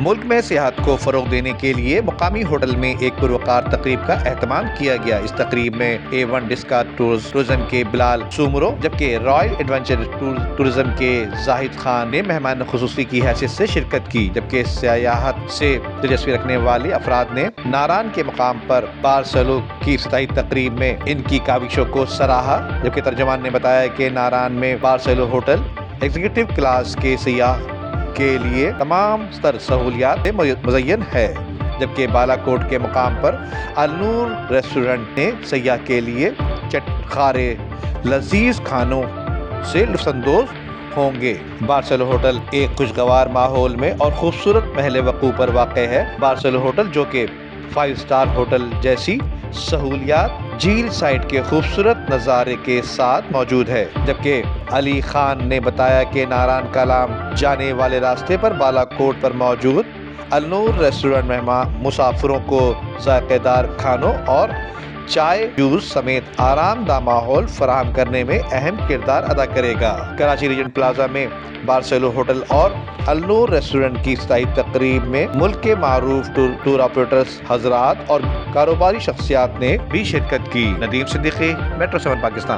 ملک میں سیاحت کو فروغ دینے کے لیے مقامی ہوٹل میں ایک پروقار تقریب کا اہتمام کیا گیا۔ اس تقریب میں A1 ڈسکا ٹورزم کے بلال سومرو جبکہ رائل ایڈونچر ٹورزم کے زاہد خان نے مہمان خصوصی کی حیثیت سے شرکت کی، جبکہ سیاحت سے دلچسپی رکھنے والے افراد نے ناران کے مقام پر بارسلو کی افتتاحی تقریب میں ان کی کاوشوں کو سراہا، جبکہ ترجمان نے بتایا کہ ناران میں بارسلو ہوٹل ایگزیکٹو کلاس کے سیاح کے لیے تمام تر سہولیات مزین ہے، جبکہ بالا کوٹ کے مقام پر النور ریسٹورنٹ نے سیاح کے لیے چٹخارے لذیذ کھانوں سے لطف اندوز ہوں گے۔ بارسلو ہوٹل ایک خوشگوار ماحول میں اور خوبصورت محل وقوع پر واقع ہے۔ بارسلو ہوٹل جو کہ 5 اسٹار ہوٹل جیسی سہولیات، جھیل سائٹ کے خوبصورت نظارے کے ساتھ موجود ہے، جبکہ علی خان نے بتایا کہ ناران کلام جانے والے راستے پر بالا کوٹ پر موجود النور ریسٹورنٹ مسافروں کو ذائقہ دار کھانوں اور چائے جوس سمیت آرام دہ ماحول فراہم کرنے میں اہم کردار ادا کرے گا۔ کراچی ریجنٹ پلازا میں بارسلو ہوٹل اور النور ریسٹورنٹ کی افتتاحی تقریب میں ملک کے معروف ٹور آپریٹرز حضرات اور کاروباری شخصیات نے بھی شرکت کی۔ ندیم صدیقی، میٹرو 7 پاکستان۔